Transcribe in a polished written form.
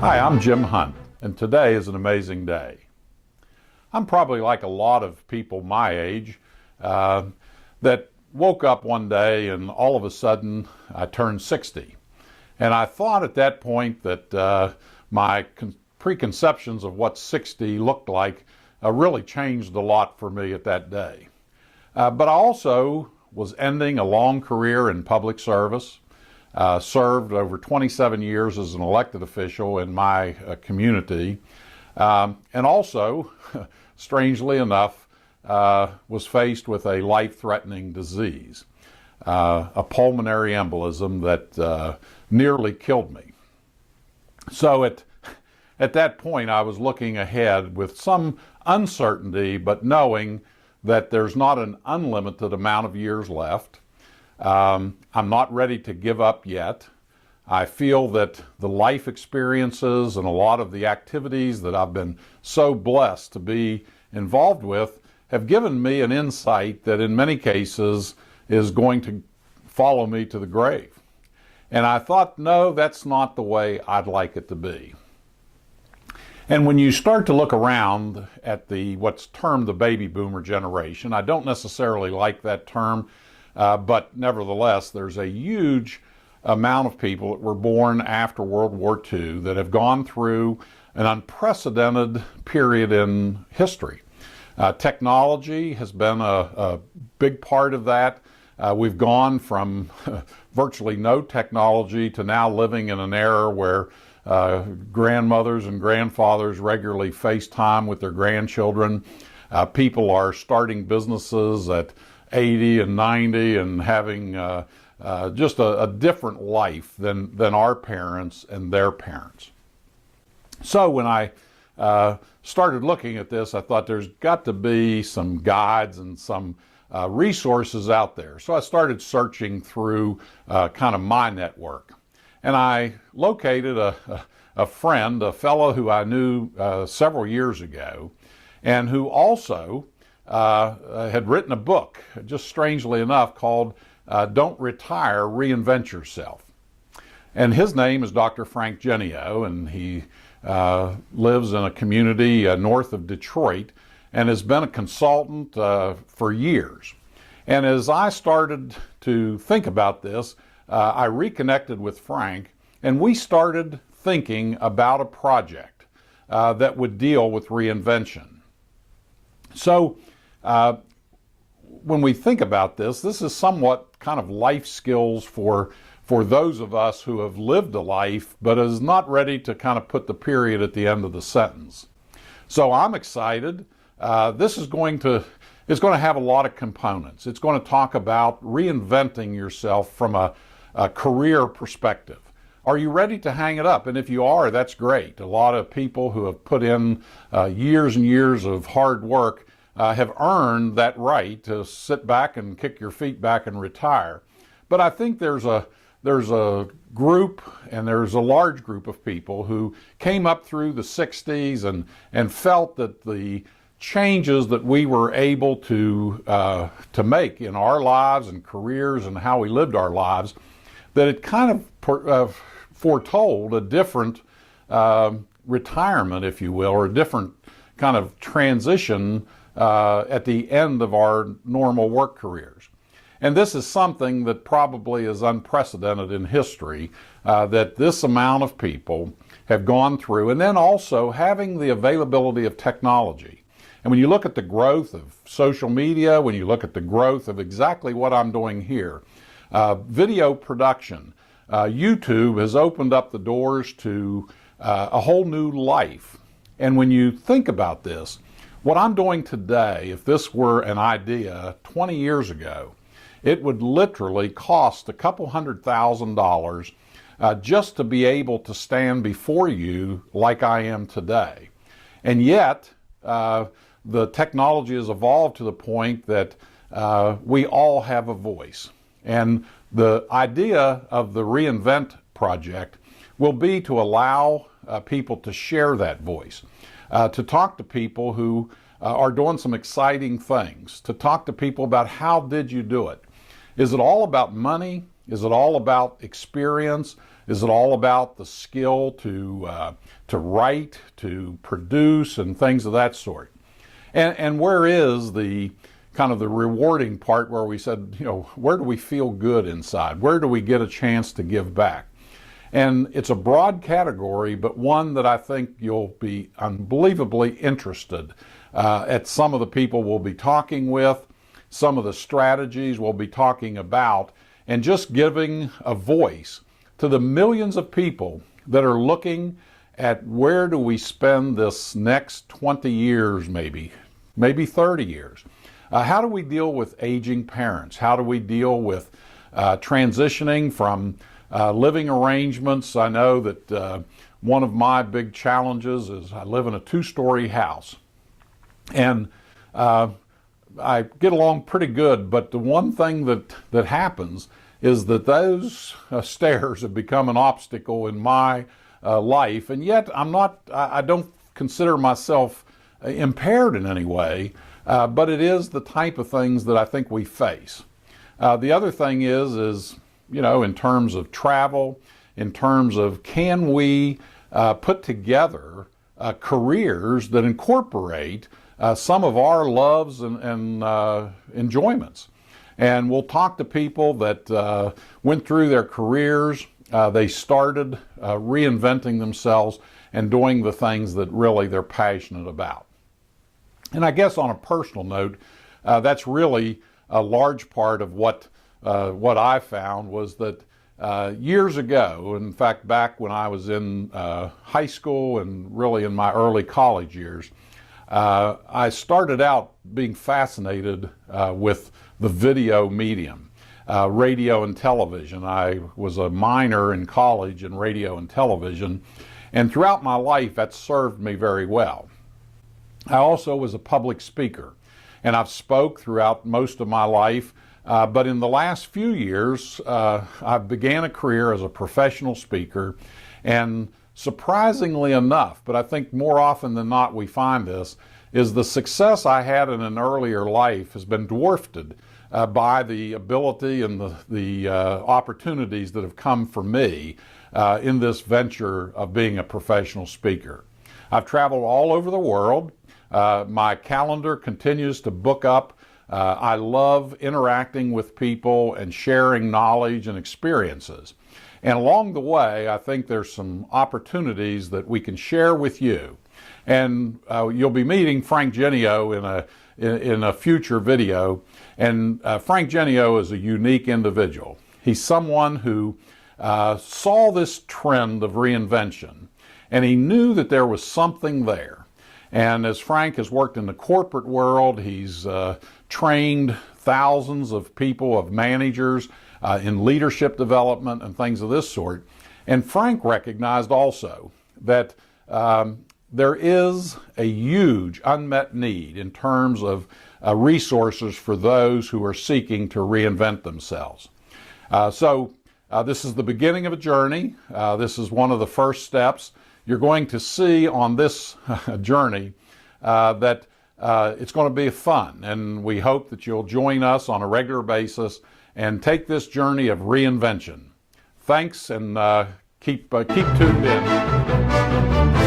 Hi, I'm Jim Hunt, and today is an amazing day. I'm probably like a lot of people my age that woke up one day and all of a sudden I turned 60. And I thought at that point that my preconceptions of what 60 looked like really changed a lot for me at that day. But I also was ending a long career in public service. Served over 27 years as an elected official in my community, and also, strangely enough, was faced with a life-threatening disease, a pulmonary embolism that nearly killed me. So at that point, I was looking ahead with some uncertainty, but knowing that there's not an unlimited amount of years left. I'm not ready to give up yet. I feel that the life experiences and a lot of the activities that I've been so blessed to be involved with have given me an insight that in many cases is going to follow me to the grave. And I thought, no, that's not the way I'd like it to be. And when you start to look around at what's termed the baby boomer generation, I don't necessarily like that term. But nevertheless, there's a huge amount of people that were born after World War II that have gone through an unprecedented period in history. Technology has been a big part of that. We've gone from virtually no technology to now living in an era where grandmothers and grandfathers regularly FaceTime with their grandchildren. People are starting businesses at 80 and 90 and having just a different life than our parents and their parents. So when I started looking at this, I thought there's got to be some guides and some resources out there. So I started searching through kind of my network. And I located a friend, a fellow who I knew several years ago, and who also had written a book, just strangely enough, called Don't Retire, Reinvent Yourself. And his name is Dr. Frank Jenio, and he lives in a community north of Detroit and has been a consultant for years. And as I started to think about this, I reconnected with Frank, and we started thinking about a project that would deal with reinvention. So when we think about this is somewhat kind of life skills for those of us who have lived a life but is not ready to kind of put the period at the end of the sentence. So I'm excited. This is going to have a lot of components. It's going to talk about reinventing yourself from a career perspective. Are you ready to hang it up? And if you are, that's great. A lot of people who have put in years and years of hard work have earned that right to sit back and kick your feet back and retire. But I think there's a group, and there's a large group of people who came up through the 60s and felt that the changes that we were able to make in our lives and careers and how we lived our lives, that it kind of foretold a different retirement, if you will, or a different kind of transition at the end of our normal work careers. And this is something that probably is unprecedented in history, that this amount of people have gone through, and then also having the availability of technology. And when you look at the growth of social media, when you look at the growth of exactly what I'm doing here, video production, YouTube has opened up the doors to a whole new life. And when you think about this, what I'm doing today, if this were an idea 20 years ago, it would literally cost a couple $100,000 just to be able to stand before you like I am today. And yet, the technology has evolved to the point that we all have a voice. And the idea of the Reinvent Project will be to allow people to share that voice, to talk to people who are doing some exciting things, to talk to people about how did you do it. Is it all about money? Is it all about experience? Is it all about the skill to write, to produce, and things of that sort? And where is the kind of the rewarding part where we said, where do we feel good inside? Where do we get a chance to give back? And it's a broad category, but one that I think you'll be unbelievably interested at some of the people we'll be talking with, some of the strategies we'll be talking about, and just giving a voice to the millions of people that are looking at where do we spend this next 20 years, maybe 30 years. How do we deal with aging parents? How do we deal with transitioning from living arrangements? I know that one of my big challenges is I live in a 2-story house. And I get along pretty good, but the one thing that happens is that those stairs have become an obstacle in my life, and yet I don't consider myself impaired in any way, but it is the type of things that I think we face. The other thing is in terms of travel, in terms of can we put together careers that incorporate some of our loves and enjoyments. And we'll talk to people that went through their careers, they started reinventing themselves and doing the things that really they're passionate about. And I guess on a personal note, that's really a large part of what I found was that years ago, in fact back when I was in high school and really in my early college years, I started out being fascinated with the video medium, radio and television. I was a minor in college in radio and television, and throughout my life that served me very well. I also was a public speaker, and I've spoke throughout most of my life, but in the last few years I began a career as a professional speaker, and surprisingly enough, but I think more often than not we find this, is the success I had in an earlier life has been dwarfed by the ability and the opportunities that have come for me in this venture of being a professional speaker. I've traveled all over the world. My calendar continues to book up. I love interacting with people and sharing knowledge and experiences. And along the way, I think there's some opportunities that we can share with you. And you'll be meeting Frank Jenio in a future video. And Frank Jenio is a unique individual. He's someone who saw this trend of reinvention, and he knew that there was something there. And as Frank has worked in the corporate world, he's trained thousands of people, of managers, in leadership development and things of this sort. And Frank recognized also that there is a huge unmet need in terms of resources for those who are seeking to reinvent themselves. So this is the beginning of a journey. This is one of the first steps. You're going to see on this journey that it's going to be fun, and we hope that you'll join us on a regular basis and take this journey of reinvention. Thanks, and keep tuned in.